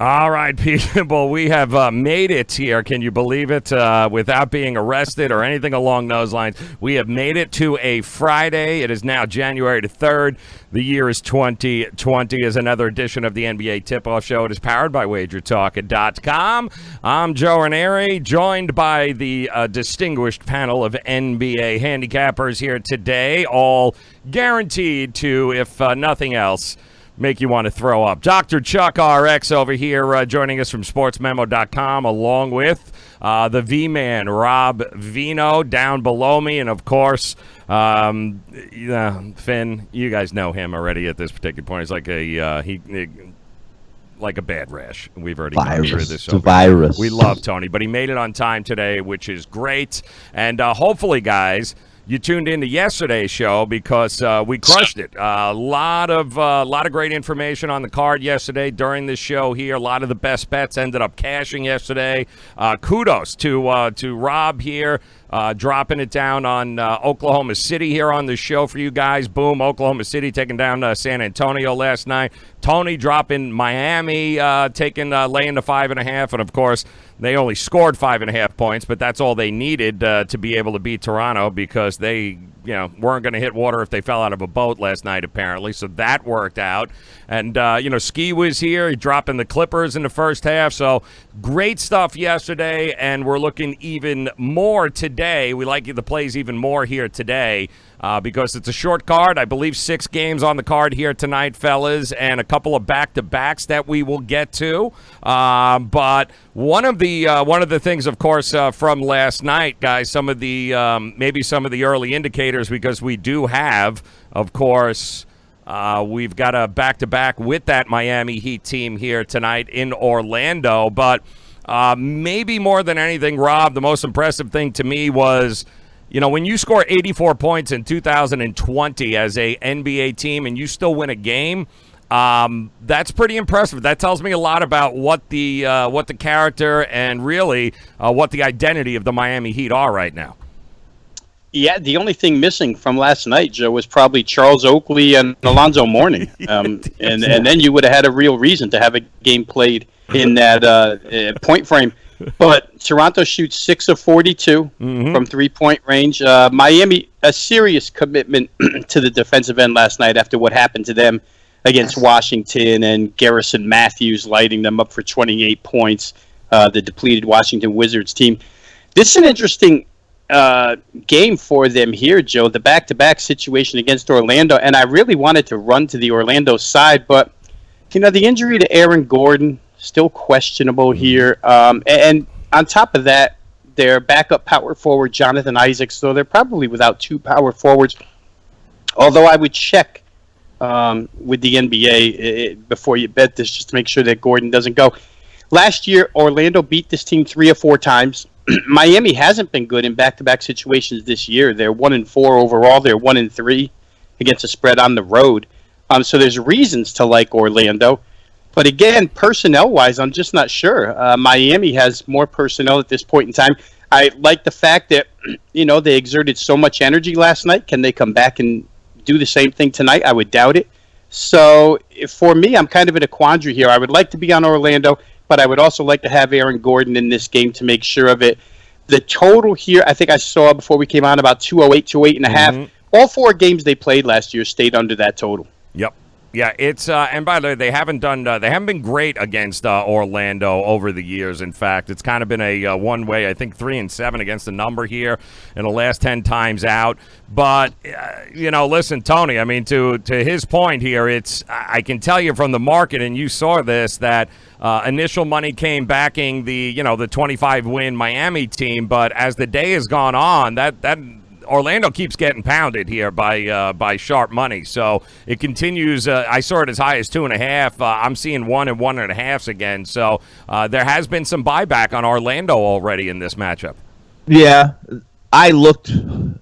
All right, people, we have made it here. Can you believe it? Without being arrested or anything along those lines, we have made it to a Friday. It is now January the 3rd. The year is 2020 as another edition of the NBA Tip-Off Show. It is powered by WagerTalk.com. I'm Joe Raineri, joined by the distinguished panel of NBA handicappers here today, all guaranteed to, if nothing else, make you want to throw up. Dr. Chuck RX over here joining us from sportsmemo.com, along with the V-Man, Rob Veno, down below me. And, of course, Finn, you guys know him already at this particular point. He's like like a bad rash. We've already gone through this. Virus. We love Tony, but he made it on time today, which is great. And hopefully, guys, you tuned into yesterday's show because we crushed it. A lot of great information on the card yesterday during this show here. A lot of the best bets ended up cashing yesterday. Kudos to Rob here, dropping it down on Oklahoma City here on the show for you guys. Boom, Oklahoma City taking down San Antonio last night. Tony dropping Miami, laying the 5.5, and of course they only scored 5.5 points, but that's all they needed to be able to beat Toronto because they weren't going to hit water if they fell out of a boat last night, apparently. So that worked out. And, Ski was here. He dropping the Clippers in the first half. So great stuff yesterday, and we're looking even more today. We like the plays even more here today because it's a short card. I believe 6 games on the card here tonight, fellas, and a couple of back-to-backs that we will get to. But one of the things, of course, from last night, guys, some of the maybe some of the early indicators, because we do have, of course, we've got a back-to-back with that Miami Heat team here tonight in Orlando. But maybe more than anything, Rob, the most impressive thing to me was, when you score 84 points in 2020 as a NBA team and you still win a game, that's pretty impressive. That tells me a lot about what the character and really what the identity of the Miami Heat are right now. Yeah, the only thing missing from last night, Joe, was probably Charles Oakley and Alonzo Mourning. And then you would have had a real reason to have a game played in that point frame. But Toronto shoots 6 of 42 from three-point range. Miami, a serious commitment to the defensive end last night after what happened to them against Washington and Garrison Matthews lighting them up for 28 points, the depleted Washington Wizards team. This is an interesting game for them here, Joe, the back-to-back situation against Orlando, and I really wanted to run to the Orlando side, but the injury to Aaron Gordon still questionable here, and on top of that, their backup power forward Jonathan Isaac, so they're probably without 2 power forwards, although I would check with the NBA before you bet this just to make sure that Gordon doesn't go. Last year, Orlando beat this team 3 or 4 times. Miami hasn't been good in back-to-back situations this year. They're 1-4 overall. They're 1-3 against the spread on the road. So there's reasons to like Orlando. But again, personnel-wise, I'm just not sure. Miami has more personnel at this point in time. I like the fact that, they exerted so much energy last night. Can they come back and do the same thing tonight? I would doubt it. So for me, I'm kind of in a quandary here. I would like to be on Orlando, but I would also like to have Aaron Gordon in this game to make sure of it. The total here, I think I saw before we came on, about 208, 208.5. All 4 games they played last year stayed under that total. Yep. Yeah, it's and by the way, they haven't been great against Orlando over the years. In fact, it's kind of been a one-way. I think 3-7 against the number here in the last 10 times out. But listen, Tony. I mean, to his point here, I can tell you from the market, and you saw this, that initial money came backing the 25-win Miami team. But as the day has gone on, that Orlando keeps getting pounded here by sharp money, so it continues. I saw it as high as 2.5. I'm seeing 1 and 1.5s again. So there has been some buyback on Orlando already in this matchup. Yeah, I looked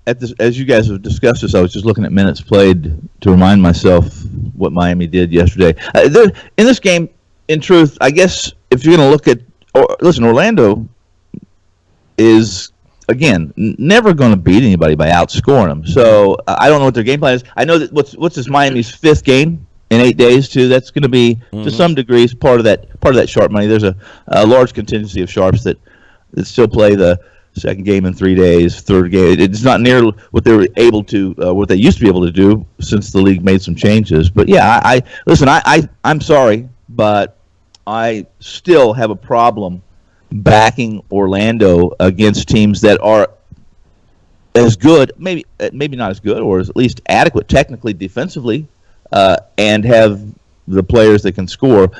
at this as you guys have discussed this. I was just looking at minutes played to remind myself what Miami did yesterday. In this game, in truth, I guess if you're going to look at, Orlando is, again, never going to beat anybody by outscoring them. So I don't know what their game plan is. I know that what's this Miami's 5th game in 8 days too. That's going to be to some degrees part of that sharp money. There's a large contingency of sharps that still play the second game in 3 days, third game. It's not near what they were able to, what they used to be able to do since the league made some changes. But yeah, listen. I'm sorry, but I still have a problem backing Orlando against teams that are as good, maybe not as good, or at least adequate technically, defensively, and have the players that can score.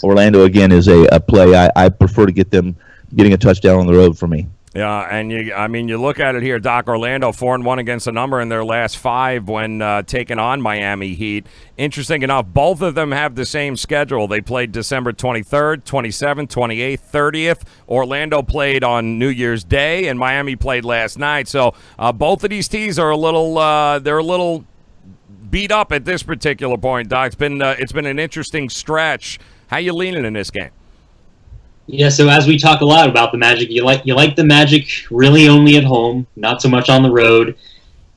Orlando again is a play. I prefer to get them getting a touchdown on the road for me. Yeah, and you look at it here, Doc. Orlando 4-1 against the number in their last 5 when taking on Miami Heat. Interesting enough, both of them have the same schedule. They played December 23rd, 27th, 28th, 30th. Orlando played on New Year's Day, and Miami played last night. So both of these teams are a little beat up at this particular point, Doc. It's been an interesting stretch. How you leaning in this game? Yeah, so as we talk a lot about the Magic, you like the Magic really only at home, not so much on the road,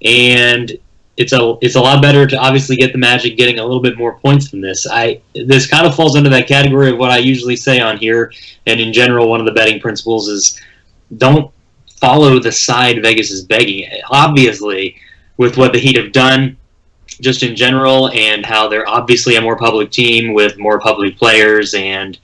and it's a lot better to obviously get the Magic getting a little bit more points than this. This kind of falls under that category of what I usually say on here, and in general, one of the betting principles is don't follow the side Vegas is begging. Obviously, with what the Heat have done, just in general, and how they're obviously a more public team with more public players and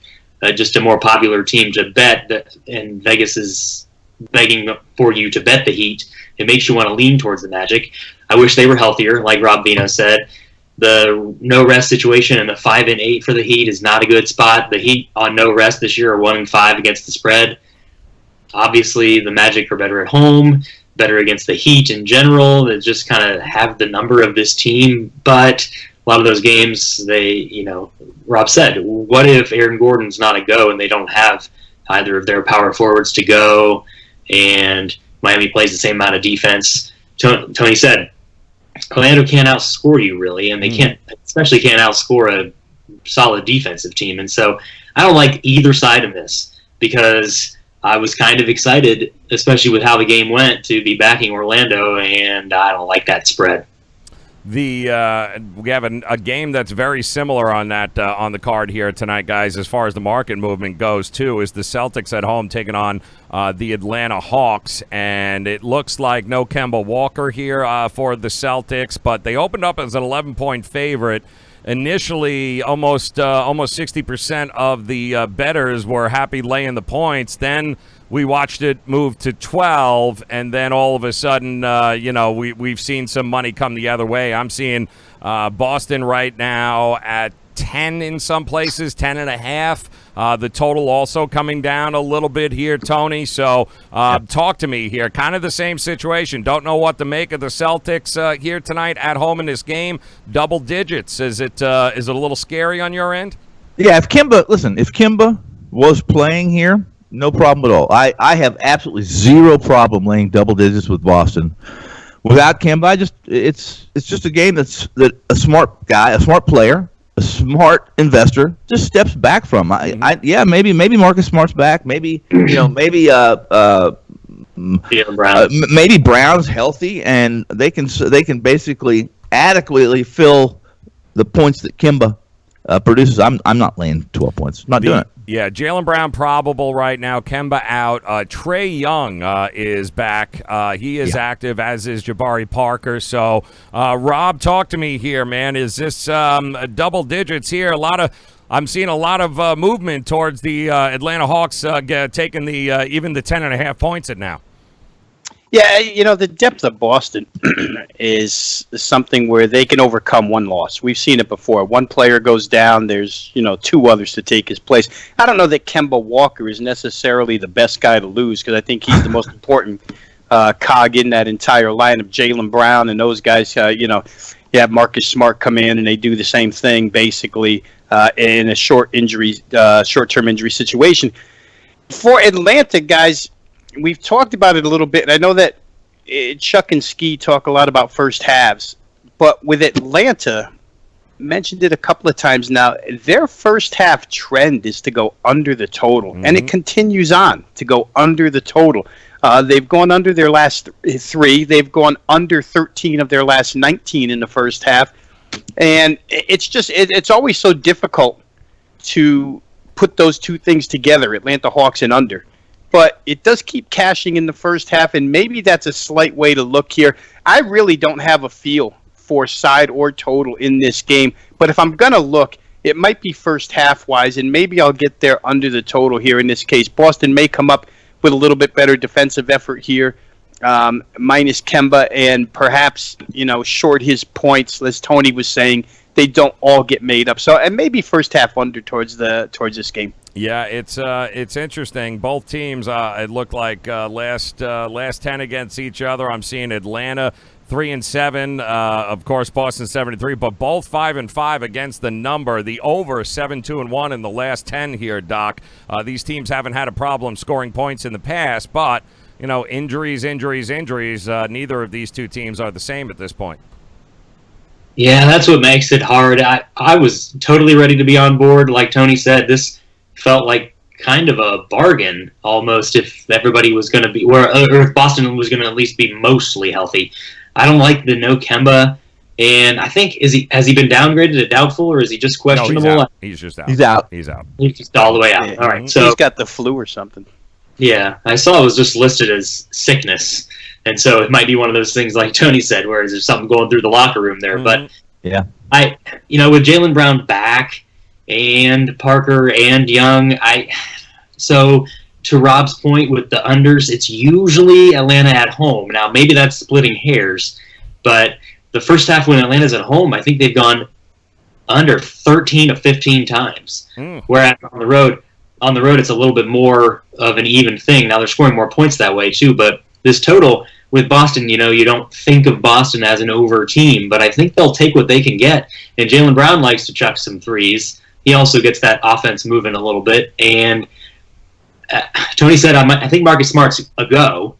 just a more popular team to bet, and Vegas is begging for you to bet the Heat. It makes you want to lean towards the Magic. I wish they were healthier, like Rob Veno said. The no-rest situation and the 5-8 for the Heat is not a good spot. The Heat on no rest this year are 1-5 against the spread. Obviously, the Magic are better at home, better against the Heat in general. They just kind of have the number of this team, but a lot of those games, Rob said, what if Aaron Gordon's not a go and they don't have either of their power forwards to go and Miami plays the same amount of defense? Tony said, Orlando can't outscore you really, and they can't outscore a solid defensive team. And so I don't like either side of this because I was kind of excited, especially with how the game went, to be backing Orlando, and I don't like that spread. We have a game that's very similar on that on the card here tonight, guys. As far as the market movement goes, too, is the Celtics at home taking on the Atlanta Hawks, and it looks like no Kemba Walker here for the Celtics, but they opened up as an 11-point favorite. Initially, almost 60% of the bettors were happy laying the points. Then we watched it move to 12, and then all of a sudden, we've seen some money come the other way. I'm seeing Boston right now at 10 in some places, 10.5. The total also coming down a little bit here, Tony. So talk to me here. Kind of the same situation. Don't know what to make of the Celtics here tonight at home in this game. Double digits. Is it a little scary on your end? Yeah, if Kemba was playing here, no problem at all. I have absolutely zero problem laying double digits with Boston. Without Kemba, it's just a game that a smart guy, a smart player, a smart investor just steps back from. Maybe Marcus Smart's back. Maybe maybe Brown's healthy, and they can basically adequately fill the points that Kemba produces. I'm not laying 12 points. Not doing it. Yeah, Jaylen Brown probable right now. Kemba out. Trae Young is back. He is active, as is Jabari Parker. So, Rob, talk to me here, man. Is this double digits here? I'm seeing a lot of movement towards the Atlanta Hawks taking even the 10.5 points at now. Yeah, the depth of Boston is something where they can overcome one loss. We've seen it before. One player goes down, there's, 2 others to take his place. I don't know that Kemba Walker is necessarily the best guy to lose because I think he's the most important cog in that entire line of Jaylen Brown and those guys. You have Marcus Smart come in and they do the same thing basically in a short-term injury situation. For Atlanta, guys, we've talked about it a little bit, and I know that Chuck and Ski talk a lot about first halves, but with Atlanta, mentioned it a couple of times now, their first half trend is to go under the total, and it continues on to go under the total. They've gone under their last 3. They've gone under 13 of their last 19 in the first half. And it's always so difficult to put those two things together, Atlanta Hawks and under. But it does keep cashing in the first half, and maybe that's a slight way to look here. I really don't have a feel for side or total in this game, but if I'm going to look, it might be first half-wise, and maybe I'll get there under the total here in this case. Boston may come up with a little bit better defensive effort here, minus Kemba, and perhaps, short his points, as Tony was saying, they don't all get made up. So, and maybe first half under towards this game. Yeah, it's interesting. Both teams, it looked like last 10 against each other. I'm seeing Atlanta 3-7, of course Boston 7-3, but both 5-5 against the number. The over 7-2-1 in the last 10 here, Doc. These teams haven't had a problem scoring points in the past, but injuries. Neither of these two teams are the same at this point. Yeah, that's what makes it hard. I was totally ready to be on board. Like Tony said, this felt like kind of a bargain almost if everybody was going to be, or if Boston was going to at least be mostly healthy. I don't like the no Kemba, and I think has he been downgraded to doubtful, or is he just questionable? No, he's just out. He's out. He's out. He's just all the way out. All right, so he's got the flu or something. Yeah, I saw it was just listed as sickness, and so it might be one of those things like Tony said, where there's something going through the locker room there. But yeah, with Jaylen Brown back and Parker and Young, so to Rob's point with the unders, it's usually Atlanta at home. Now maybe that's splitting hairs, but the first half when Atlanta's at home, I think they've gone under 13 of 15 times. Whereas on the road, it's a little bit more of an even thing. Now they're scoring more points that way too, but this total with Boston, you don't think of Boston as an over team, but I think they'll take what they can get. And Jaylen Brown likes to chuck some threes. He also gets that offense moving a little bit. And Tony said, I think Marcus Smart's a go.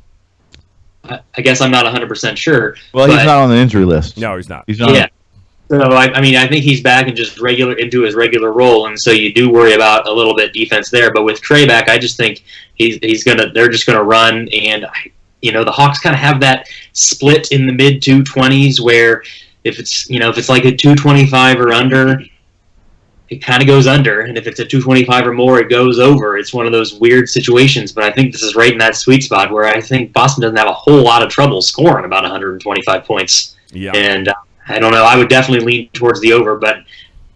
I guess I'm not 100% sure. Well, he's not on the injury list. No, he's not. He's not. Yeah. So, I think he's back and just into his regular role, and so you do worry about a little bit defense there. But with Trey back, I just think they're just gonna run, and the Hawks kind of have that split in the mid 220s where if it's like a 225 or under, it kind of goes under, and if it's a 225 or more, it goes over. It's one of those weird situations, but I think this is right in that sweet spot where I think Boston doesn't have a whole lot of trouble scoring about 125 points. Yeah. And I don't know. I would definitely lean towards the over, but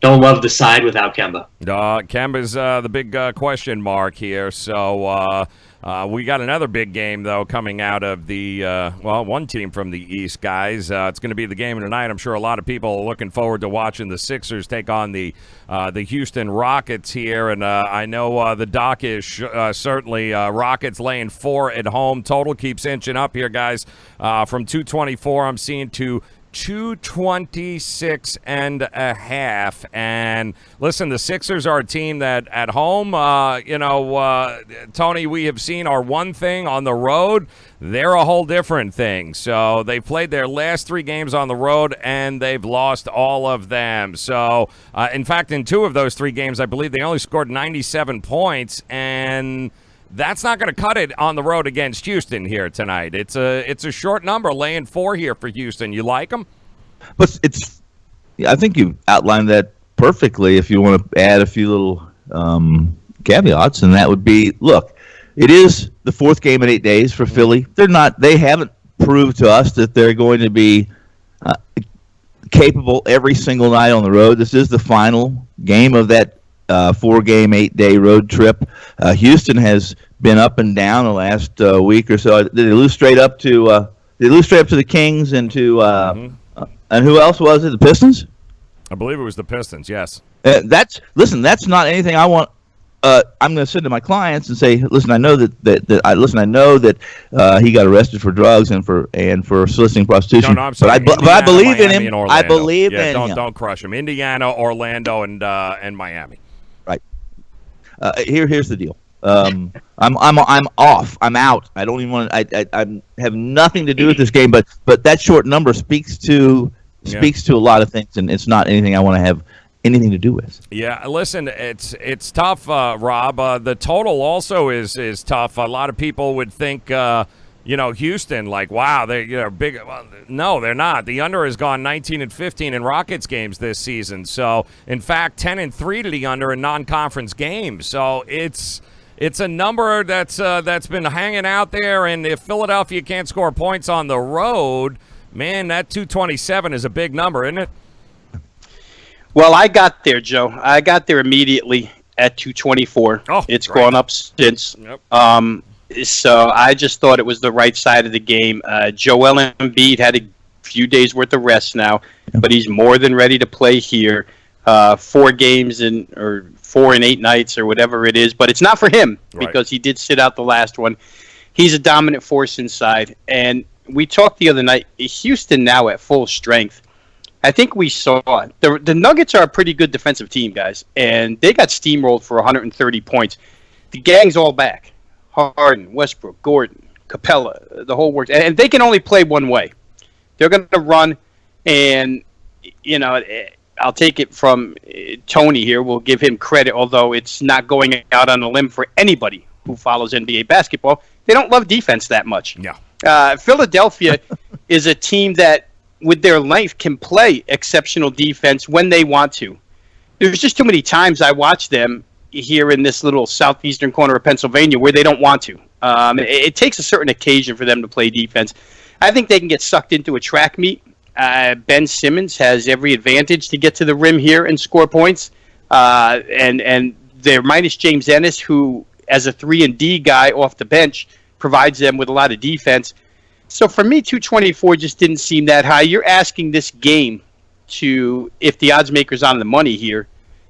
don't love the side without Kemba. Kemba's the big question mark here. So we got another big game, though, coming out of the, one team from the East, guys. It's going to be the game of the night. I'm sure a lot of people are looking forward to watching the Sixers take on the Houston Rockets here. And I know the doc is certainly Rockets laying 4 at home. Total keeps inching up here, guys. From 224, I'm seeing to 226.5. And listen, the Sixers are a team that at home, Tony, we have seen are one thing. On the road, they're a whole different thing. So they played their last 3 games on the road, and they've lost all of them. So, in fact, in 2 of those 3 games, I believe they only scored 97 points, and that's not going to cut it on the road against Houston here tonight. It's a short number, laying 4 here for Houston. You like them? But I think you outlined that perfectly. If you want to add a few little caveats, and that would be, look, it is the 4th game in 8 days for Philly. They haven't proved to us that they're going to be capable every single night on the road. This is the final game of that 4-game, 8-day road trip. Houston has been up and down the last week or so. Did they lose straight up to the Kings and to and who else was it? The Pistons? I believe it was the Pistons. Yes. That's not anything I want. I'm going to send to my clients and say, listen, I know that he got arrested for drugs and for soliciting prostitution. No, I'm sorry. But I believe Miami, in him. And I believe in him. Don't crush him. Indiana, Orlando, and Miami. Right. Here's the deal. I'm off. I'm out. I don't even want to. I have nothing to do with this game. But that short number speaks to a lot of things, and it's not anything I want to have anything to do with. Yeah, listen, it's tough, Rob. The total also is tough. A lot of people would think Houston, like, wow, they're big. Well, no, they're not. The under has gone 19-15 in Rockets games this season. So, in fact, 10-3 to the under in non-conference games. So it's a number that's been hanging out there. And if Philadelphia can't score points on the road, man, that 227 is a big number, isn't it? Well, I got there, Joe. I got there immediately at 224. Oh, it's great. gone up since. Yep. So I just thought it was the right side of the game. Joel Embiid had a few days worth of rest now, but he's more than ready to play here. 4 games or 4 and 8 nights or whatever it is, but it's not for him because he did sit out the last one. He's a dominant force inside, and we talked the other night. Houston now at full strength. I think we saw the Nuggets are a pretty good defensive team, guys, and they got steamrolled for 130 points. The gang's all back. Harden, Westbrook, Gordon, Capella, the whole works. And they can only play one way. They're going to run, and, I'll take it from Tony here. We'll give him credit, although it's not going out on a limb for anybody who follows NBA basketball. They don't love defense that much. Yeah. Philadelphia is a team that, with their length, can play exceptional defense when they want to. There's just too many times I watch them here in this little southeastern corner of Pennsylvania where they don't want to. It takes a certain occasion for them to play defense. I think they can get sucked into a track meet. Ben Simmons has every advantage to get to the rim here and score points. And they're minus James Ennis, who, as a 3-and-D guy off the bench, provides them with a lot of defense. So for me, 224 just didn't seem that high. You're asking this game to, if the odds maker's on the money here,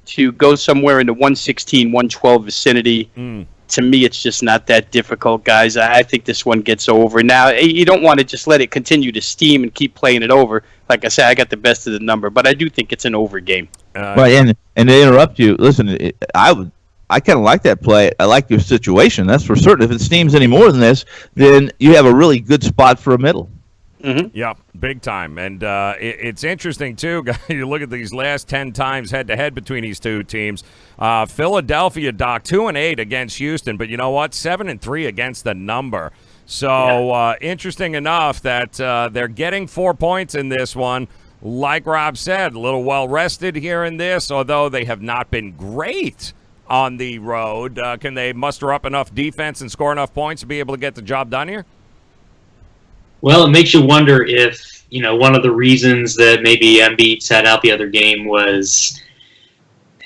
to go somewhere in the 116, 112 vicinity. To me, it's just not that difficult, guys. I think this one gets over. Now, you don't want to just let it continue to steam and keep playing it over. Like I said, I got the best of the number, but I do think it's an over game. Right, and to interrupt you, listen, I kind of like that play. I like your situation. That's for certain. If it steams any more than this, then you have a really good spot for a middle. Mm-hmm. Yeah, big time. And it's interesting, too. You look at these last 10 times head-to-head between these two teams. Philadelphia, Doc, 2-8 against Houston. But you know what? 7-3 against the number. So interesting enough that they're getting 4 points in this one. Like Rob said, a little well-rested here in this, although they have not been great on the road. Can they muster up enough defense and score enough points to be able to get the job done here? Well, it makes you wonder if, one of the reasons that maybe Embiid sat out the other game was,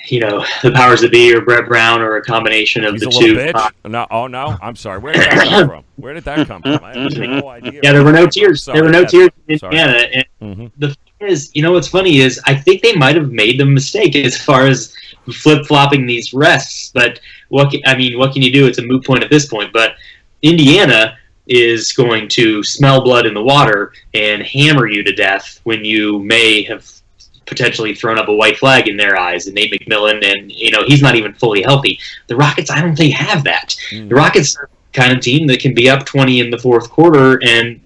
the powers that be or Brett Brown or a combination of the two. Bitch. No, I'm sorry. Where did that come from? Where did that come from? I have no idea. Yeah, there were no tears. There were no tears in Indiana. And the thing is, what's funny is I think they might have made the mistake as far as flip-flopping these rests. But what can you do? It's a moot point at this point. But Indiana is going to smell blood in the water and hammer you to death when you may have potentially thrown up a white flag in their eyes. And Nate McMillan, and he's not even fully healthy. The Rockets, I don't think, have that. The Rockets are the kind of team that can be up 20 in the fourth quarter and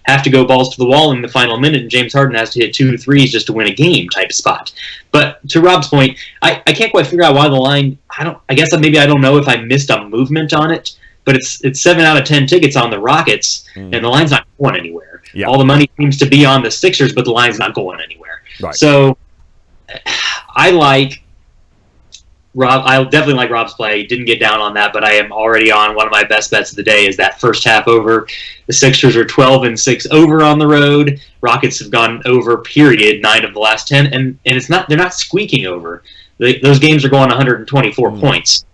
have to go balls to the wall in the final minute, and James Harden has to hit 2 threes just to win a game type spot. But to Rob's point, I can't quite figure out why the line. I guess maybe I don't know if I missed a movement on it. But it's 7 out of 10 tickets on the Rockets, and the line's not going anywhere. Yeah. All the money seems to be on the Sixers, but the line's not going anywhere. Right. So I like Rob. I definitely like Rob's play. Didn't get down on that, but I am already on one of my best bets of the day. Is that first half over? The Sixers are 12-6 over on the road. Rockets have gone over. Period. 9 of the last 10, and it's not. They're not squeaking over. Those games are going 124 points,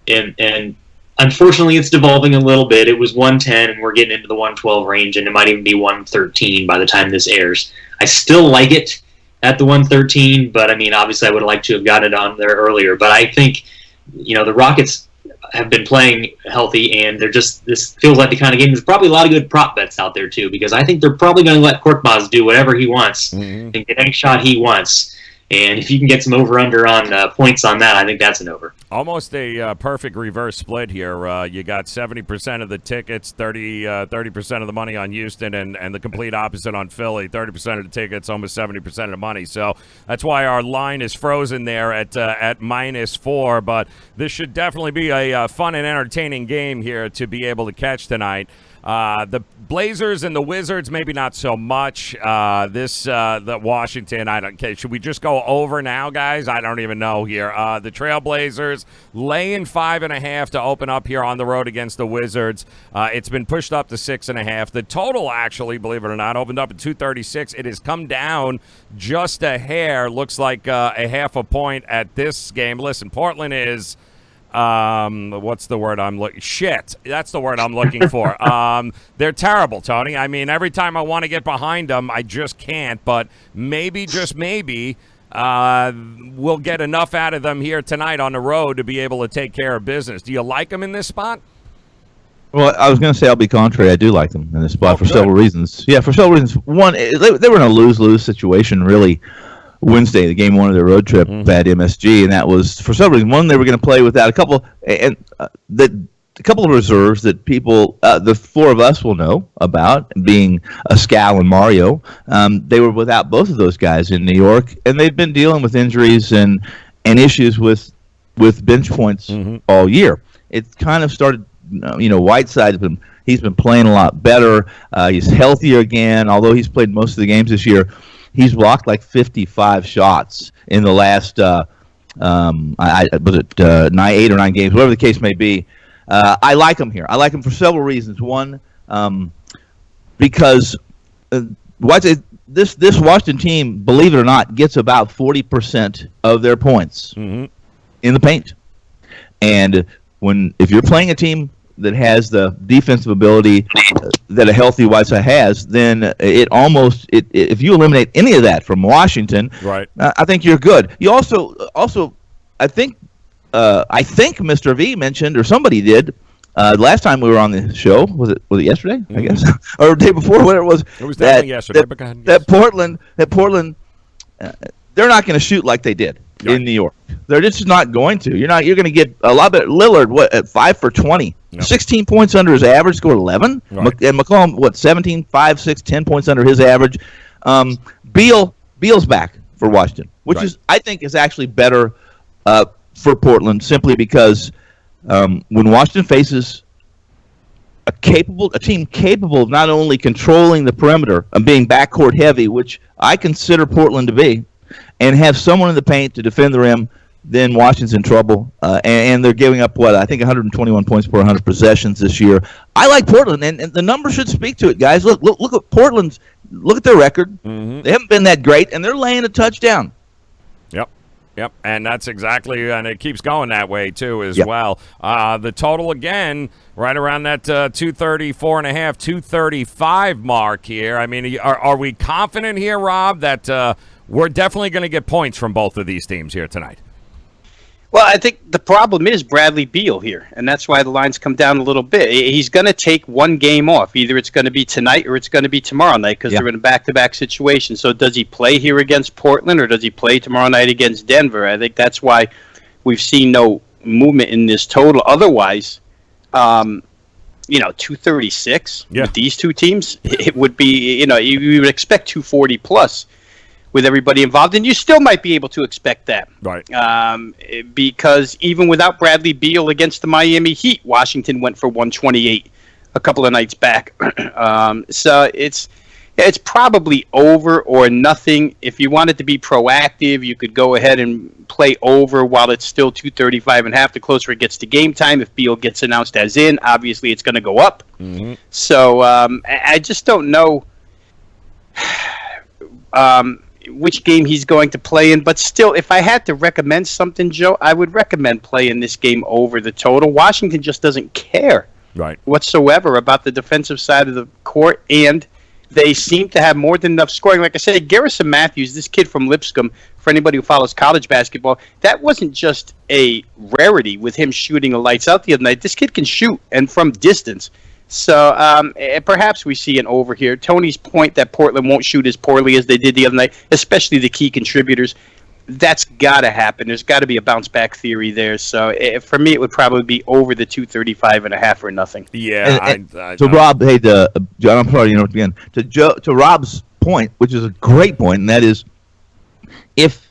and unfortunately, it's devolving a little bit. It was 110, and we're getting into the 112 range, and it might even be 113 by the time this airs. I still like it at the 113, but, obviously I would have liked to have got it on there earlier. But I think, the Rockets have been playing healthy, and this feels like the kind of game. There's probably a lot of good prop bets out there, too, because I think they're probably going to let Korkmaz do whatever he wants and get any shot he wants. And if you can get some over-under on points on that, I think that's an over. Almost a perfect reverse split here. You got 70% of the tickets, 30% of the money on Houston, and the complete opposite on Philly. 30% of the tickets, almost 70% of the money. So that's why our line is frozen there at -4. But this should definitely be a fun and entertaining game here to be able to catch tonight. The Blazers and the Wizards, maybe not so much. The Washington, I don't care. Should we just go over now, guys? I don't even know here. The Trailblazers laying 5.5 to open up here on the road against the Wizards. It's been pushed up to 6.5. The total, actually, believe it or not, opened up at 236. It has come down just a hair. Looks like a half a point at this game. Listen, Portland is... what's the word I'm looking? Shit. That's the word I'm looking for. They're terrible, Tony. I mean, every time I want to get behind them, I just can't. But maybe, just maybe, we'll get enough out of them here tonight on the road to be able to take care of business. Do you like them in this spot? Well, I was going to say I'll be contrary. I do like them in this spot for several reasons. Yeah, for several reasons. One, they were in a lose-lose situation, really. Wednesday, the game one of their road trip at MSG, and that was for some reason. One, they were going to play without a couple of reserves that people, the four of us will know about, being Scal and Mario. They were without both of those guys in New York, and they've been dealing with injuries and issues with bench points all year. It kind of started, Whiteside's he's been playing a lot better. He's healthier again, although he's played most of the games this year. He's blocked like 55 shots in the last, 8 or 9 games, whatever the case may be. I like him here. I like him for several reasons. One, because this Washington team, believe it or not, gets about 40% of their points in the paint. And if you're playing a team that has the defensive ability that a healthy Whiteside has, then if you eliminate any of that from Washington, right? I think you're good. You also I think Mr. V mentioned, or somebody did, last time we were on the show, was it yesterday? I guess, or the day before, whatever it was. It was definitely yesterday. But go ahead. That Portland, they're not going to shoot like they did in New York. They're just not going to. You're going to get a lot better. Lillard, at 5 for 20, 16 points under his average, scored 11. Right. And McCollum, 17, 5, 6, 10 points under his average. Beal's back for Washington, which I think is actually better for Portland, simply because when Washington faces a team capable of not only controlling the perimeter and being backcourt heavy, which I consider Portland to be, and have someone in the paint to defend the rim, then Washington's in trouble. And they're giving up, I think 121 points per 100 possessions this year. I like Portland, and the numbers should speak to it, guys. Look at Portland's. Look at their record. They haven't been that great, and they're laying a touchdown. Yep, and that's exactly, and it keeps going that way too as well. The total again, right around that 234.5, 235 mark here. I mean, are we confident here, Rob, that we're definitely going to get points from both of these teams here tonight? Well, I think the problem is Bradley Beal here, and that's why the lines come down a little bit. He's going to take one game off. Either it's going to be tonight or it's going to be tomorrow night, because they're in a back-to-back situation. So does he play here against Portland, or does he play tomorrow night against Denver? I think that's why we've seen no movement in this total. Otherwise, 236 with these two teams, it would be, you would expect 240 plus with everybody involved, and you still might be able to expect that. Right. Because even without Bradley Beal against the Miami Heat, Washington went for 128 a couple of nights back. So it's probably over or nothing. If you wanted to be proactive, you could go ahead and play over while it's still 235.5. The closer it gets to game time, if Beal gets announced as in, obviously it's going to go up. So I just don't know which game he's going to play in. But still, if I had to recommend something, Joe, I would recommend playing this game over the total. Washington just doesn't care whatsoever about the defensive side of the court, and they seem to have more than enough scoring. Like I said, Garrison Matthews, this kid from Lipscomb, for anybody who follows college basketball, that wasn't just a rarity with him shooting a lights out the other night. This kid can shoot, and from distance. So perhaps we see an over here. Tony's point that Portland won't shoot as poorly as they did the other night, especially the key contributors, that's got to happen. There's got to be a bounce-back theory there. So for me, it would probably be over the 235.5 or nothing. Yeah. So, Rob, hey, John, I'm sorry to interrupt again. To Rob's point, which is a great point, and that is if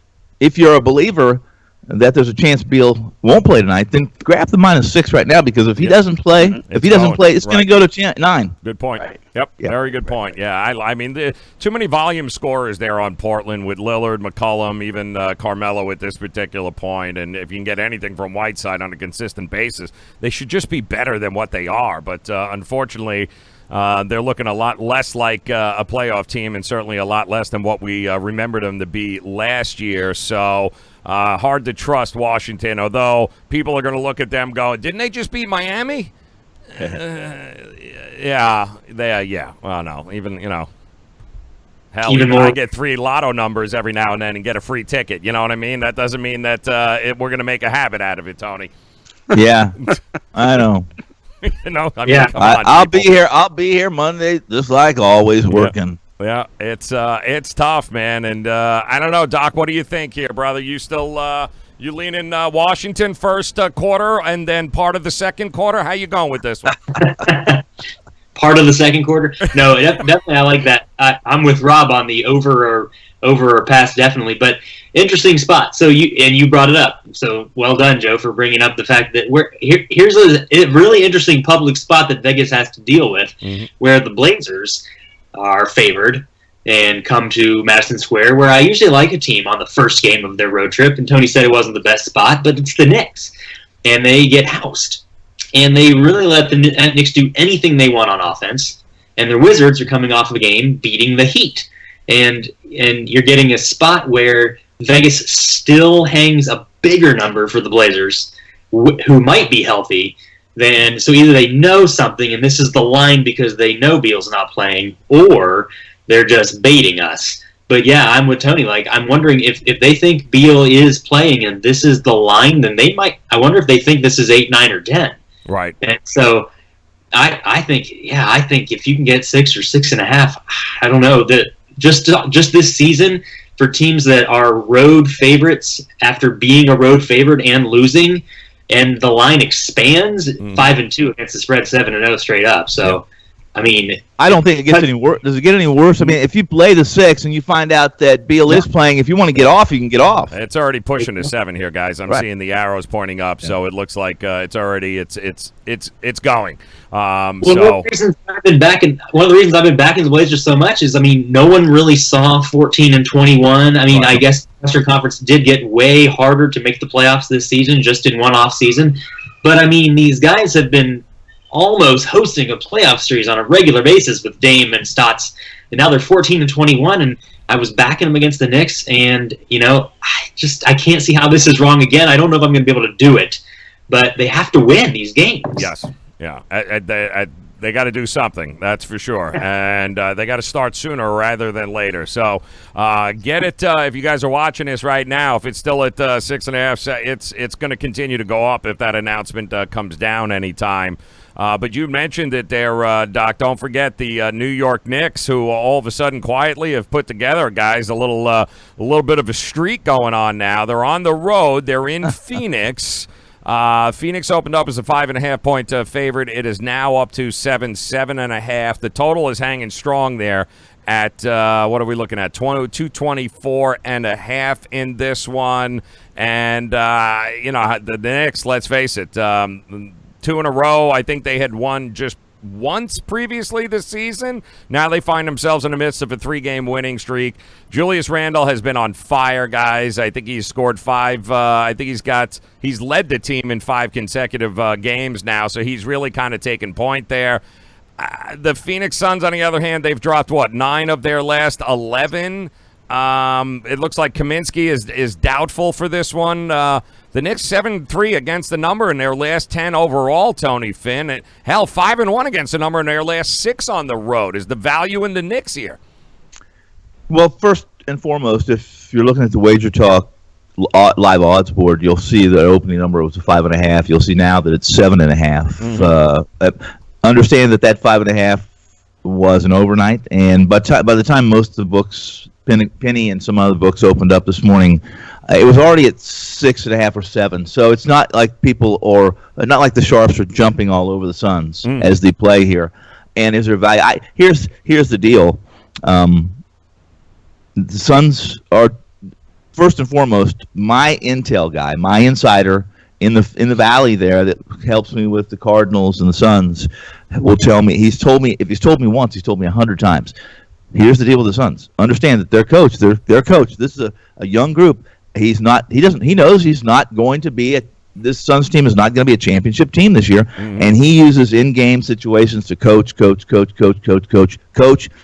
you're a believer that there's a chance Beal won't play tonight, then grab the -6 right now, because if he doesn't play, it's going to go to 9. Good point. Right. Yep, very good point. Yeah, I mean, too many volume scorers there on Portland with Lillard, McCollum, even Carmelo at this particular point. And if you can get anything from Whiteside on a consistent basis, they should just be better than what they are. But unfortunately, they're looking a lot less like a playoff team, and certainly a lot less than what we remembered them to be last year. So hard to trust Washington, although people are going to look at them going, didn't they just beat Miami? Yeah. Well, no, even, hell, even I get 3 lotto numbers every now and then and get a free ticket. You know what I mean? That doesn't mean that we're going to make a habit out of it, Tony. Yeah, I know. Come on, I'll be here. I'll be here Monday, just like always, working. Yeah, it's tough, man. And I don't know, Doc. What do you think here, brother? You still you lean in Washington first quarter and then part of the second quarter? How you going with this one? Part of the second quarter? No, definitely. I like that. I'm with Rob on the over or pass, definitely. But interesting spot. So you brought it up. So well done, Joe, for bringing up the fact that here's a really interesting public spot that Vegas has to deal with, where the Blazers are favored and come to Madison Square, where I usually like a team on the first game of their road trip. And Tony said it wasn't the best spot, but it's the Knicks, and they get housed. And they really let the Knicks do anything they want on offense. And the Wizards are coming off of a game beating the Heat. And you're getting a spot where Vegas still hangs a bigger number for the Blazers, who might be healthy. So either they know something, and this is the line because they know Beal's not playing, or they're just baiting us. But yeah, I'm with Tony. Like, I'm wondering if they think Beal is playing and this is the line, then they might. I wonder if they think this is 8, 9, or 10. Right. And so I think if you can get 6 or 6.5, I don't know, that just this season for teams that are road favorites after being a road favorite and losing, and the line expands 5-2 against the spread, 7-0 straight up. So, I mean, I don't think it gets any worse. Does it get any worse? I mean, if you play the 6 and you find out that Beal is playing, if you want to get off, you can get off. It's already pushing to 7 here, guys. I'm seeing the arrows pointing up, so it looks like it's already it's going. One of the reasons I've been backing the Blazers so much is, I mean, no one really saw 14 and 21. I mean, I guess the Western Conference did get way harder to make the playoffs this season, just in one off season. But I mean, these guys have been almost hosting a playoff series on a regular basis with Dame and Stotts, and now they're 14 and 21. And I was backing them against the Knicks, and I can't see how this is wrong again. I don't know if I'm going to be able to do it, but they have to win these games. Yes, yeah, they got to do something, that's for sure, and they got to start sooner rather than later. So get it if you guys are watching this right now. If it's still at 6.5, it's going to continue to go up if that announcement comes down anytime. But you mentioned it there, Doc. Don't forget the New York Knicks, who all of a sudden quietly have put together, guys, a little bit of a streak going on now. They're on the road. They're in Phoenix. Phoenix opened up as a 5.5-point favorite. It is now up to 7.5. The total is hanging strong there at what are we looking at? 224.5 in this one. And the Knicks, let's face it, 2 in a row. I think they had won just once previously this season. Now they find themselves in the midst of a 3-game winning streak. Julius Randle has been on fire, guys. I think he's scored 5. I think he's led the team in 5 consecutive games now, so he's really kind of taken point there. The Phoenix Suns, on the other hand, they've dropped, 9 of their last 11. It looks like Kaminsky is doubtful for this one. The Knicks 7-3 against the number in their last 10 overall, Tony Finn. Hell, 5-1 against the number in their last 6 on the road. Is the value in the Knicks here? Well, first and foremost, if you're looking at the WagerTalk live odds board, you'll see the opening number was 5.5. You'll see now that it's 7.5. Understand that 5.5 was an overnight, and by the time most of the books, Penny and some other books, opened up this morning, it was already at 6.5 or 7. So it's not like not like the sharps are jumping all over the Suns as they play here. And is there value? Here's the deal. The Suns are first and foremost, my intel guy, my insider in the valley there that helps me with the Cardinals and the Suns will tell me. He's told me, if he's told me once, he's told me 100 times. Here's the deal with the Suns. Understand that their coach. This is a young group. He knows he's not going to be this Suns team is not going to be a championship team this year, and he uses in-game situations to coach,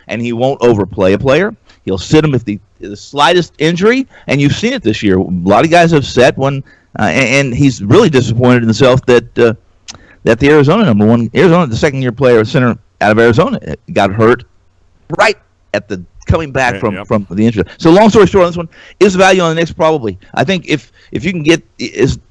and he won't overplay a player. He'll sit him if the slightest injury, and you've seen it this year. A lot of guys have set when, and he's really disappointed in himself that the Arizona the second-year player center out of Arizona, got hurt right at the coming back from the injury. So long story short on this one, is the value on the Knicks? Probably. I think if you can get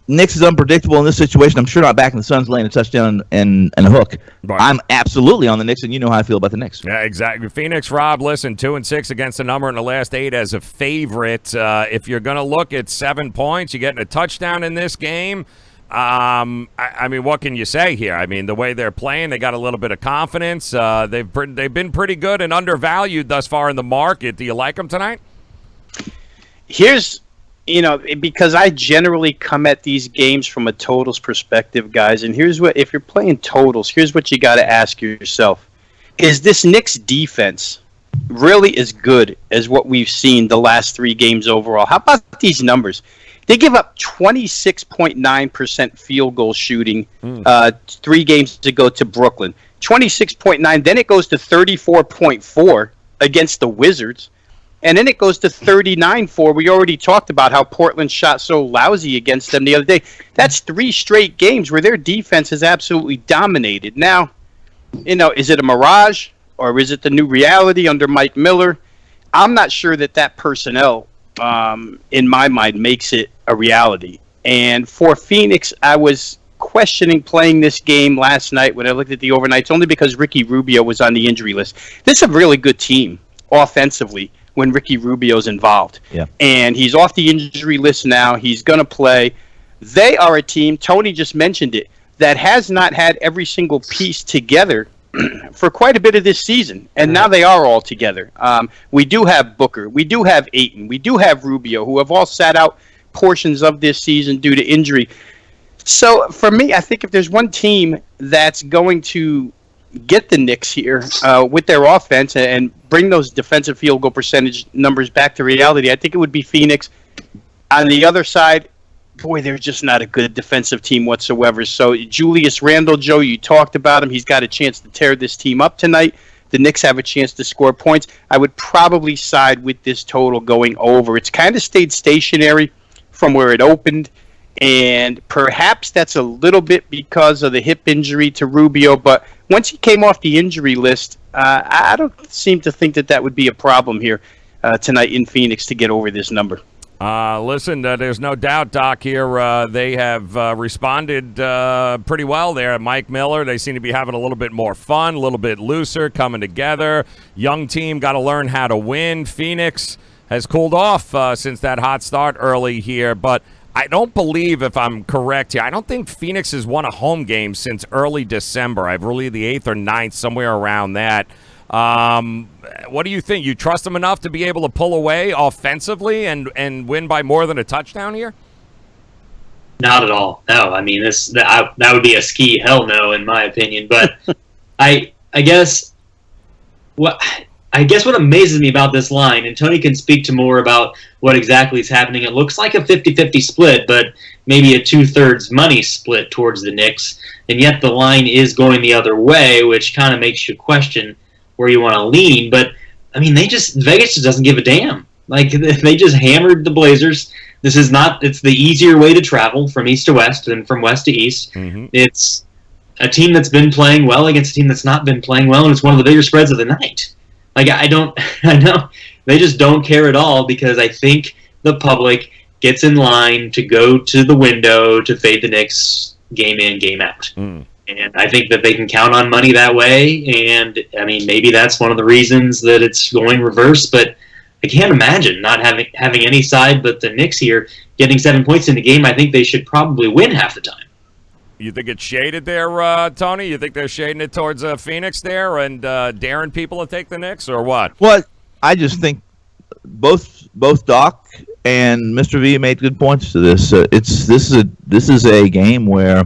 Knicks is unpredictable in this situation. I'm sure not backing the Suns laying a touchdown and a hook. Right. I'm absolutely on the Knicks, and you know how I feel about the Knicks. Yeah, exactly. Phoenix, Rob, listen, 2-6 against the number in the last 8 as a favorite. If you're going to look at 7 points, you're getting a touchdown in this game. I mean, what can you say here? I mean, the way they're playing, they got a little bit of confidence. They've been pretty good and undervalued thus far in the market. Do you like them tonight? Here's, because I generally come at these games from a totals perspective, guys, and here's what, if you're playing totals, here's what you got to ask yourself. Is this Knicks defense really as good as what we've seen the last 3 games overall? How about these numbers? They give up 26.9% field goal shooting 3 games ago to Brooklyn. 26.9. Then it goes to 34.4 against the Wizards. And then it goes to 39.4. We already talked about how Portland shot so lousy against them the other day. That's 3 straight games where their defense has absolutely dominated. Now, is it a mirage or is it the new reality under Mike Miller? I'm not sure that personnel, in my mind, makes it a reality. And for Phoenix, I was questioning playing this game last night when I looked at the overnights, only because Ricky Rubio was on the injury list. This is a really good team offensively when Ricky Rubio's involved. Yeah. And he's off the injury list now. He's going to play. They are a team, Tony just mentioned it, that has not had every single piece together for quite a bit of this season, and now they are all together. We do have Booker, we do have Ayton, we do have Rubio, who have all sat out portions of this season due to injury. So for me, I think if there's one team that's going to get the Knicks here with their offense and bring those defensive field goal percentage numbers back to reality, I think it would be Phoenix. On the other side, boy, they're just not a good defensive team whatsoever. So Julius Randle, Joe, you talked about him. He's got a chance to tear this team up tonight. The Knicks have a chance to score points. I would probably side with this total going over. It's kind of stayed stationary from where it opened, and perhaps that's a little bit because of the hip injury to Rubio. But once he came off the injury list, I don't seem to think that would be a problem here tonight in Phoenix to get over this number. Listen, there's no doubt, Doc, here they have responded pretty well there. Mike Miller, they seem to be having a little bit more fun, a little bit looser, coming together. Young team, got to learn how to win. Phoenix has cooled off since that hot start early here, but I don't believe, if I'm correct here, I don't think Phoenix has won a home game since early December. I believe the 8th or 9th, somewhere around that. What do you think? You trust them enough to be able to pull away offensively and win by more than a touchdown here? Not at all. No, I mean that would be a ski hell no in my opinion. But I guess what amazes me about this line, and Tony can speak to more about what exactly is happening. It looks like a 50-50 split, but maybe a 2/3 money split towards the Knicks, and yet the line is going the other way, which kind of makes you question where you want to lean. But I mean, Vegas just doesn't give a damn. Like, they just hammered the Blazers. It's the easier way to travel from east to west than from west to east. Mm-hmm. It's a team that's been playing well against a team that's not been playing well, and it's one of the bigger spreads of the night. Like, I know they just don't care at all, because I think the public gets in line to go to the window to fade the Knicks game in, game out. Mm. And I think that they can count on money that way. And, I mean, maybe that's one of the reasons that it's going reverse. But I can't imagine not having any side but the Knicks here getting 7 points in the game. I think they should probably win half the time. You think it's shaded there, Tony? You think they're shading it towards Phoenix there and daring people to take the Knicks, or what? Well, I just think both Doc and Mr. V made good points to this. This is a game where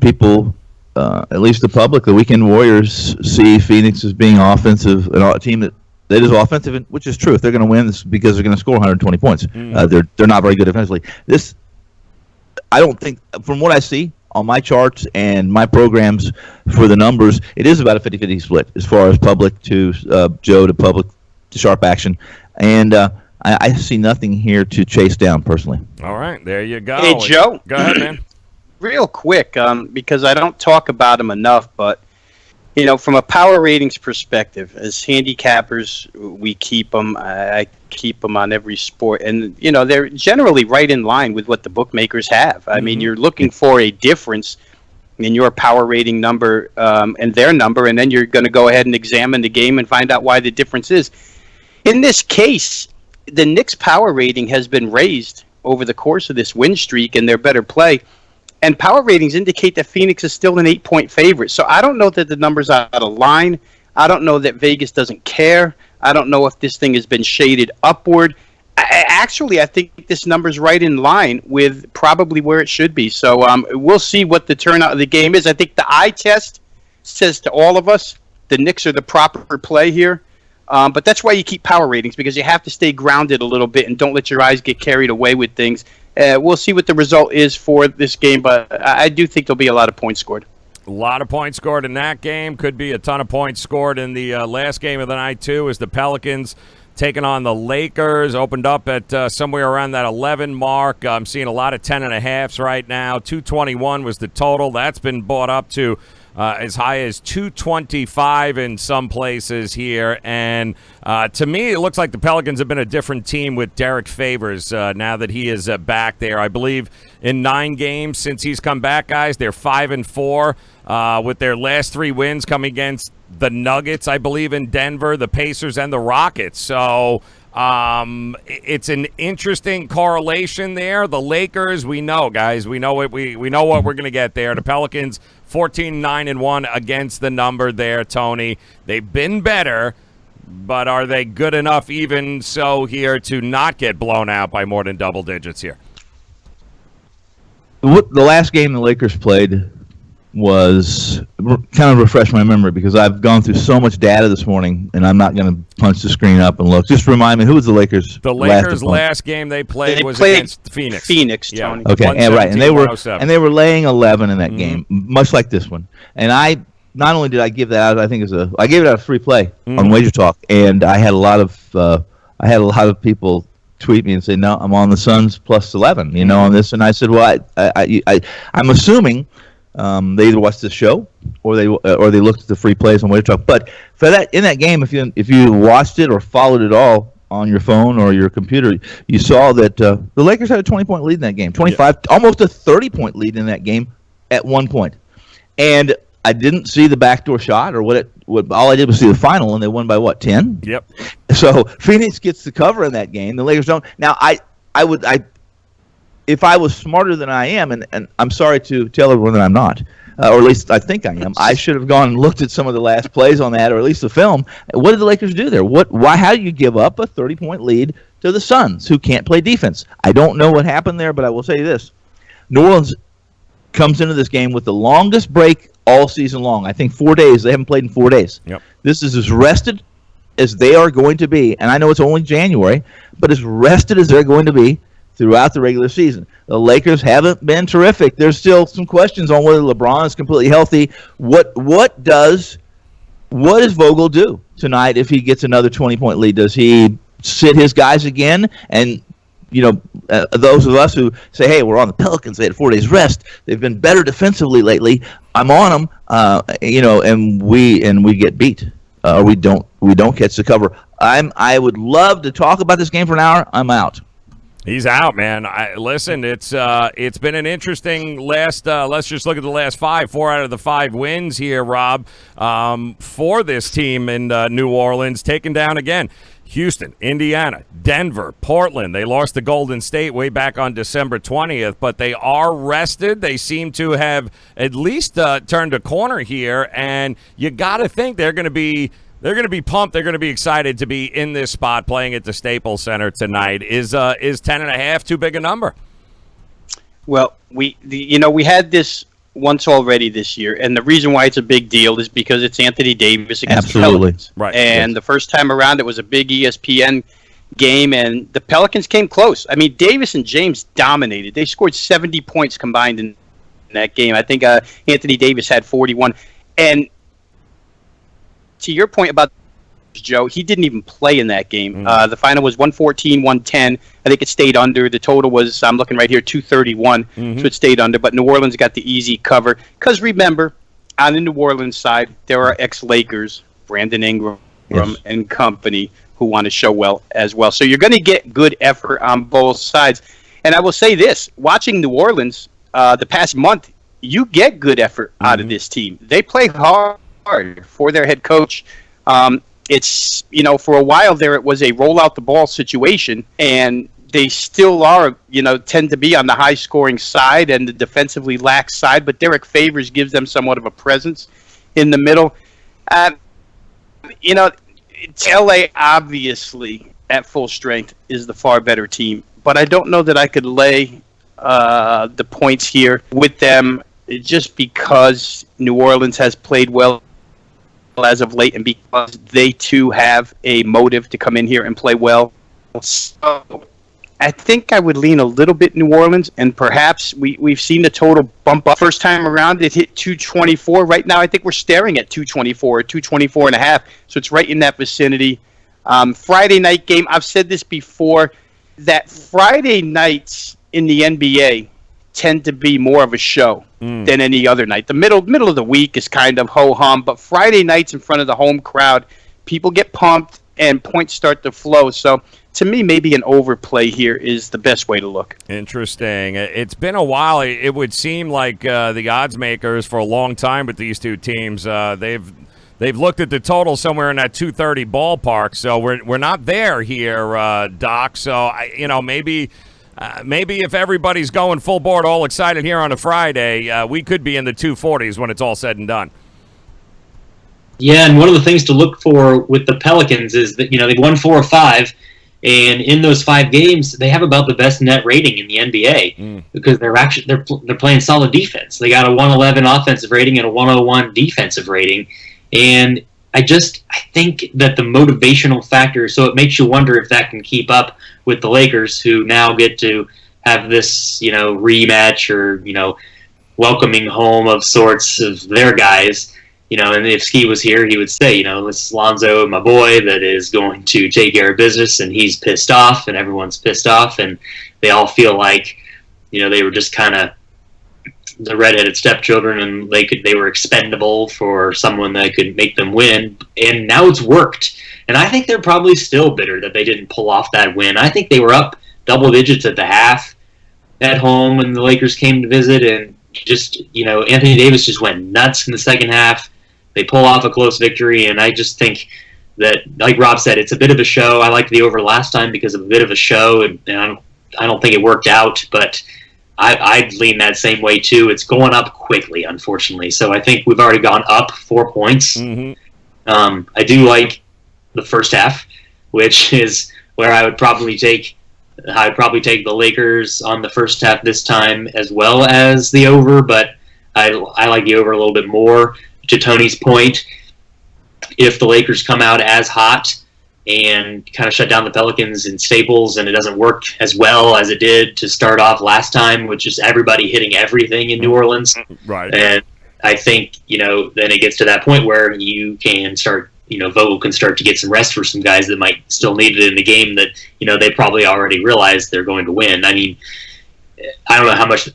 people, at least the public, the weekend Warriors, see Phoenix as being offensive, a team that is offensive, which is true. If they're going to win, it's because they're going to score 120 points. They're not very good defensively. I don't think, from what I see on my charts and my programs for the numbers, it is about a 50-50 split as far as public to Joe to public to sharp action. And I see nothing here to chase down personally. All right, there you go. Hey, Joe. Go ahead, man. Real quick, because I don't talk about them enough, but from a power ratings perspective, as handicappers, we keep them. I keep them on every sport, and they're generally right in line with what the bookmakers have. I mean, you're looking for a difference in your power rating number and their number, and then you're going to go ahead and examine the game and find out why the difference is. In this case, the Knicks' power rating has been raised over the course of this win streak and their better play. And power ratings indicate that Phoenix is still an 8-point favorite. So I don't know that the number's out of line. I don't know that Vegas doesn't care. I don't know if this thing has been shaded upward. I think this number's right in line with probably where it should be. So we'll see what the turnout of the game is. I think the eye test says to all of us the Knicks are the proper play here. But that's why you keep power ratings, because you have to stay grounded a little bit and don't let your eyes get carried away with things. We'll see what the result is for this game, but I do think there'll be a lot of points scored. A lot of points scored in that game. Could be a ton of points scored in the last game of the night, too, as the Pelicans taking on the Lakers. Opened up at somewhere around that 11 mark. I'm seeing a lot of 10.5s right now. 221 was the total. That's been bought up to as high as 225 in some places here. And to me, it looks like the Pelicans have been a different team with Derek Favors now that he is back there. I believe in 9 games since he's come back, guys, they're 5-4 with their last 3 wins coming against the Nuggets, I believe, in Denver, the Pacers, and the Rockets. So it's an interesting correlation there. The Lakers, we know, guys, we know what we're going to get there. The Pelicans 14-9-1 against the number there, Tony. They've been better, but are they good enough even so here to not get blown out by more than double digits here? The last game the Lakers played was kind of refresh my memory, because I've gone through so much data this morning, and I'm not going to punch the screen up and look. Just remind me, who was the Lakers? The Lakers' last game they played was against Phoenix. Tony. Okay, and right, and they were laying 11 in that game, much like this one. And I not only did I give that out, I gave it out a free play on WagerTalk, and I had a lot of people tweet me and say, no, I'm on the Suns plus 11, on this. And I said, well, I'm assuming they either watched the show or they looked at the free plays on WagerTalk. But for that, in that game, if you watched it or followed it all on your phone or your computer, you saw that the Lakers had a 20-point lead in that game, 25, almost a 30-point lead in that game at one point. And I didn't see the backdoor shot or what all I did was see the final, and they won by 10? Yep. So Phoenix gets the cover in that game. The Lakers don't. Now if I was smarter than I am, and I'm sorry to tell everyone that I'm not, or at least I think I am, I should have gone and looked at some of the last plays on that, or at least the film. What did the Lakers do there? How do you give up a 30-point lead to the Suns, who can't play defense? I don't know what happened there, but I will say this. New Orleans comes into this game with the longest break all season long. I think 4 days. They haven't played in 4 days. Yep. This is as rested as they are going to be, and I know it's only January, but as rested as they're going to be throughout the regular season. The Lakers haven't been terrific. There's still some questions on whether LeBron is completely healthy. What does Vogel do tonight if he gets another 20-point lead? Does he sit his guys again? And those of us who say, "Hey, we're on the Pelicans. They had 4 days rest. They've been better defensively lately. I'm on them." And we get beat. We don't catch the cover. I would love to talk about this game for an hour. I'm out. He's out, man. Listen, it's been an interesting last. Let's just look at the last 5. 4 out of the 5 wins here, Rob, for this team in New Orleans. Taken down again. Houston, Indiana, Denver, Portland. They lost to Golden State way back on December 20th, but they are rested. They seem to have at least turned a corner here, and you got to think they're going to be They're going to be pumped. They're going to be excited to be in this spot playing at the Staples Center tonight. Is 10.5 too big a number? Well, we had this once already this year, and the reason why it's a big deal is because it's Anthony Davis against the Pelicans. Right. And the first time around, it was a big ESPN game, and the Pelicans came close. I mean, Davis and James dominated. They scored 70 points combined in that game. I think Anthony Davis had 41. And to your point about Joe, he didn't even play in that game. The final was 114-110. I think it stayed under. The total was, I'm looking right here, 231. So it stayed under. But New Orleans got the easy cover. Because remember, on the New Orleans side, there are ex-Lakers, Brandon Ingram and company, who want to show well as well. So you're going to get good effort on both sides. And I will say this, watching New Orleans the past month, you get good effort out of this team. They play hard for their head coach. It's, for a while there, it was a roll out the ball situation, and they still are, tend to be on the high scoring side and the defensively lax side, but Derek Favors gives them somewhat of a presence in the middle. LA obviously at full strength is the far better team, but I don't know that I could lay the points here with them just because New Orleans has played well as of late and because they too have a motive to come in here and play well. So I think I would lean a little bit New Orleans, and perhaps we've seen the total bump up. First time around, it hit 224. Right now, I think we're staring at 224 or 224 and a half, so it's right in that vicinity. Friday night game, I've said this before, that Friday nights in the NBA tend to be more of a show than any other night. The middle of the week is kind of ho-hum, but Friday nights in front of the home crowd, people get pumped and points start to flow. So to me, maybe an overplay here is the best way to look. Interesting. It's been a while. It would seem like the odds makers for a long time with these two teams, they've looked at the total somewhere in that 230 ballpark. So we're not there here, Doc. So maybe if everybody's going full board, all excited here on a Friday, we could be in the 240s when it's all said and done. Yeah, and one of the things to look for with the Pelicans is that they've won 4 or 5. And in those 5 games, they have about the best net rating in the NBA because they're playing solid defense. They got a 111 offensive rating and a 101 defensive rating, and I think that the motivational factor. So it makes you wonder if that can keep up with the Lakers, who now get to have this rematch or welcoming home of sorts of their guys. And if Ski was here, he would say, this is Lonzo, my boy, that is going to take care of business, and he's pissed off, and everyone's pissed off, and they all feel like, they were just kind of the redheaded stepchildren, and they were expendable for someone that could make them win, and now it's worked. And I think they're probably still bitter that they didn't pull off that win. I think they were up double digits at the half at home when the Lakers came to visit, and just, Anthony Davis just went nuts in the second half. They pull off a close victory, and I just think that, like Rob said, it's a bit of a show. I liked the over last time because of a bit of a show, and I don't think it worked out, but I'd lean that same way too. It's going up quickly, unfortunately. So I think we've already gone up 4 points. I do like the first half, which is where I would probably take the Lakers on the first half this time as well as the over, but I like the over a little bit more. To Tony's point, if the Lakers come out as hot and kind of shut down the Pelicans in Staples and it doesn't work as well as it did to start off last time, which is everybody hitting everything in New Orleans. Right. And I think, then it gets to that point where you can start, Vogel can start to get some rest for some guys that might still need it in the game that, they probably already realized they're going to win. I mean, I don't know how much,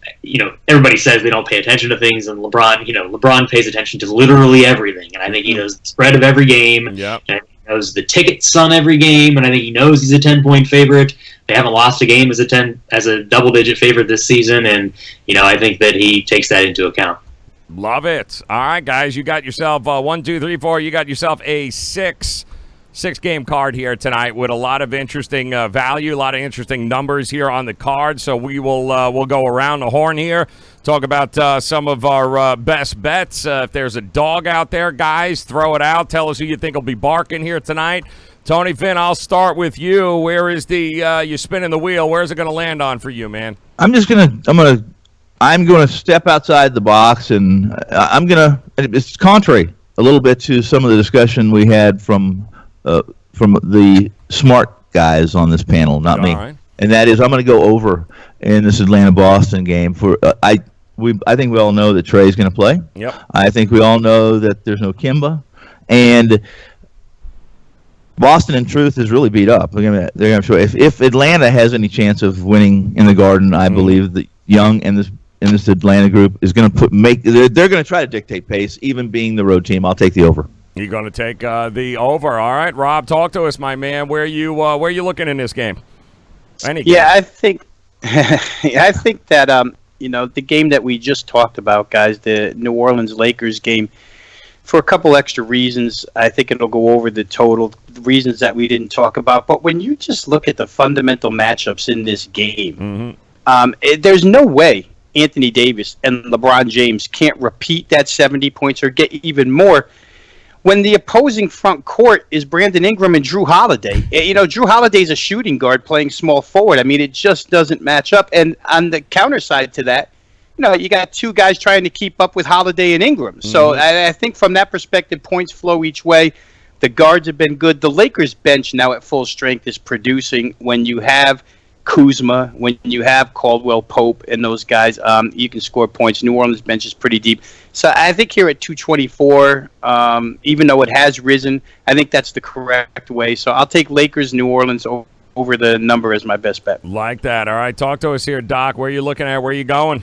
everybody says they don't pay attention to things, and LeBron pays attention to literally everything. And I think he knows the spread of every game. Yep. And he knows the tickets on every game. And I think he knows he's a 10-point favorite. They haven't lost a game as a double-digit favorite this season. And, I think that he takes that into account. Love it. All right, guys, you got yourself 1, 2, 3, 4. You got yourself a 6 6-game card here tonight with a lot of interesting value, a lot of interesting numbers here on the card. So we will we'll go around the horn here, talk about some of our best bets. If there's a dog out there, guys, throw it out. Tell us who you think will be barking here tonight. Tony Finn, I'll start with you. Where is you spinning the wheel? Where's it going to land on for you, man? I'm going to step outside the box, and it's contrary a little bit to some of the discussion we had from the smart guys on this panel, not me. Right. And that is, I'm going to go over in this Atlanta-Boston game. I think we all know that Trey's going to play. Yep. I think we all know that there's no Kemba, and Boston, in truth, is really beat up. They're going to show if Atlanta has any chance of winning in the Garden, I believe that Young and this Atlanta group is going to they're going to try to dictate pace, even being the road team. I'll take the over. You're going to take the over. All right, Rob, talk to us, my man. Where you looking in this game? Any game? Yeah, I think that the game that we just talked about, guys, the New Orleans Lakers game, for a couple extra reasons, I think it'll go over the total reasons that we didn't talk about. But when you just look at the fundamental matchups in this game, there's no way Anthony Davis and LeBron James can't repeat that 70 points or get even more when the opposing front court is Brandon Ingram and Drew Holiday. Drew Holiday's a shooting guard playing small forward. I mean, it just doesn't match up. And on the counter side to that, you got two guys trying to keep up with Holiday and Ingram. So I think from that perspective, points flow each way. The guards have been good. The Lakers bench now at full strength is producing. When you have Kuzma, when you have Caldwell Pope and those guys, you can score points. New Orleans bench is pretty deep. So I think here at 224, even though it has risen, I think that's the correct way. So I'll take Lakers, New Orleans over the number as my best bet. Like that. All right, talk to us here, Doc. Where are you looking at? Where are you going?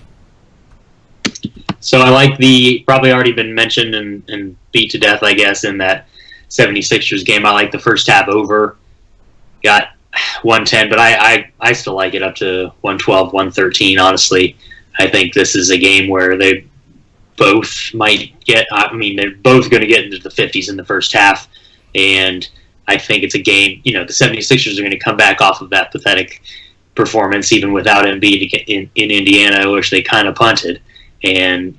So I like the, probably already been mentioned and beat to death, I guess, in that 76ers game. I like the first half over. Got 110, but I still like it up to 112, 113, honestly. I think this is a game where they both might get, they're both going to get into the 50s in the first half, and I think it's a game, the 76ers are going to come back off of that pathetic performance, even without Embiid in Indiana, which they kind of punted. And,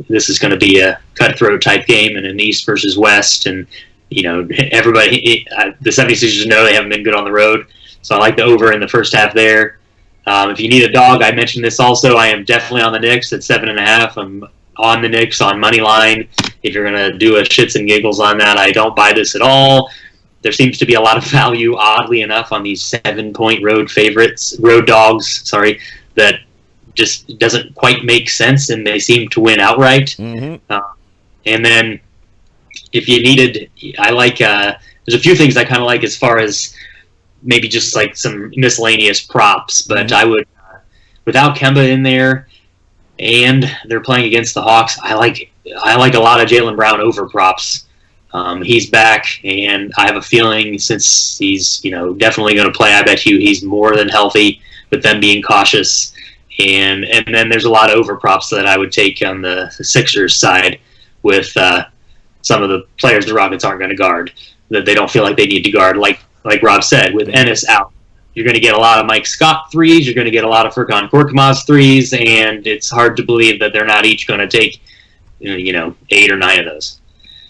this is going to be a cutthroat type game and an East versus West. And, everybody, the 76ers know they haven't been good on the road. So I like the over in the first half there. If you need a dog, I mentioned this also. I am definitely on the Knicks at 7.5. I'm on the Knicks on money line. If you're going to do a shits and giggles on that, I don't buy this at all. There seems to be a lot of value, oddly enough, on these 7-point road dogs, that just doesn't quite make sense, and they seem to win outright. And then if you needed, I like, there's a few things I kind of like as far as maybe just like some miscellaneous props, but I would, without Kemba in there, and they're playing against the Hawks, I like a lot of Jaylen Brown over props. He's back, and I have a feeling since he's, definitely going to play, I bet you he's more than healthy with them being cautious. And then there's a lot of over props that I would take on the Sixers side with some of the players the Rockets aren't going to guard, that they don't feel like they need to guard. Like Rob said, with Ennis out, you're going to get a lot of Mike Scott threes, you're going to get a lot of Furkan Korkmaz threes, and it's hard to believe that they're not each going to take 8 or 9 of those.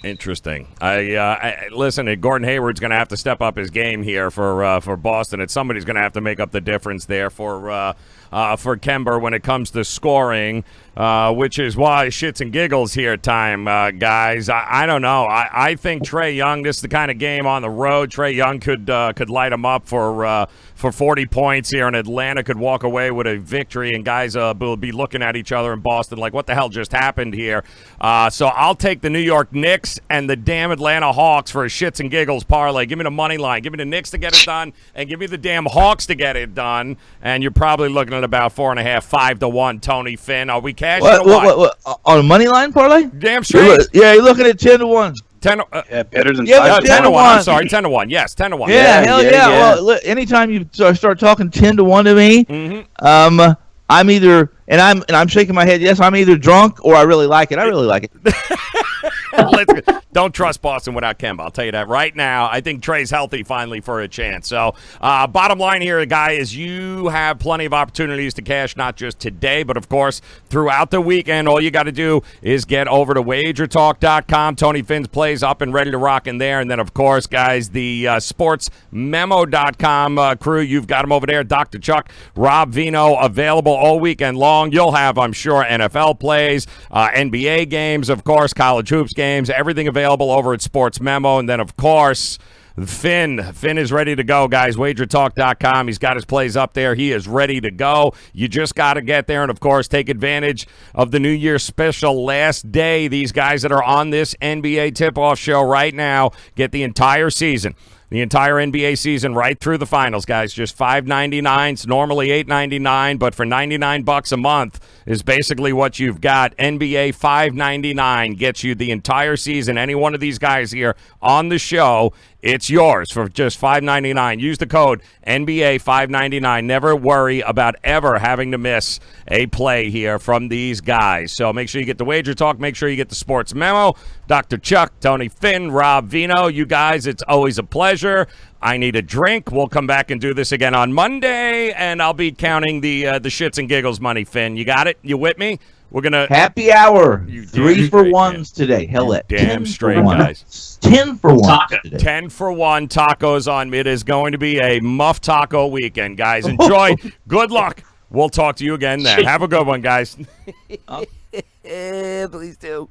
Interesting. Listen, Gordon Hayward's going to have to step up his game here for Boston. Somebody's going to have to make up the difference there for Kemba when it comes to scoring, which is why shits and giggles here time, guys. I don't know. I think Trae Young, this is the kind of game on the road. Trae Young could light him up for 40 points here, and Atlanta could walk away with a victory, and guys will be looking at each other in Boston like, what the hell just happened here? So I'll take the New York Knicks and the damn Atlanta Hawks for a shits and giggles parlay. Give me the money line. Give me the Knicks to get it done, and give me the damn Hawks to get it done. And you're probably looking at about 4.5, 5 to 1. Tony Finn, are we cashing? What? On a money line parlay? Damn straight. You're looking at 10 to 1. 10. Better than 10 to 1. I'm sorry, 10 to 1. Yes, 10 to 1. Yeah, hell yeah. Well, look, anytime you start talking 10 to 1 to me, I'm either, and I'm shaking my head. Yes, I'm either drunk or I really like it. I really like it. Don't trust Boston without Kemba. I'll tell you that right now. I think Trey's healthy finally for a chance. So, bottom line here, guy, is you have plenty of opportunities to cash, not just today, but, of course, throughout the weekend. All you got to do is get over to WagerTalk.com. Tony Finn's plays up and ready to rock in there. And then, of course, guys, the SportsMemo.com crew, you've got them over there. Dr. Chuck, Rob Veno, available all weekend long. You'll have, I'm sure, NFL plays, NBA games, of course, college hoops games, everything available over at Sports Memo. And then, of course, Finn is ready to go, guys. WagerTalk.com. He's got his plays up there. He is ready to go. You just got to get there and, of course, take advantage of the New Year's special last day. These guys that are on this NBA tip-off show right now get the entire season. The entire NBA season right through the finals, guys. Just $5.99. It's normally $8.99, but for $99 a month is basically what you've got. NBA $5.99 gets you the entire season. Any one of these guys here on the show, it's yours for just $5.99. Use the code NBA $5.99. Never worry about ever having to miss a play here from these guys. So make sure you get the Wager Talk. Make sure you get the Sports Memo. Dr. Chuck, Tony Finn, Rob Veno. You guys, it's always a pleasure. I need a drink. We'll come back and do this again on Monday, and I'll be counting the shits and giggles money, Finn. You got it? You with me? We're going to... Happy hour. 3 for 1s today. Hell, it. Damn straight, guys. 10 for 1 today. 10 for 1 tacos on me. It is going to be a muff taco weekend, guys. Enjoy. Good luck. We'll talk to you again then. Have a good one, guys. Please do.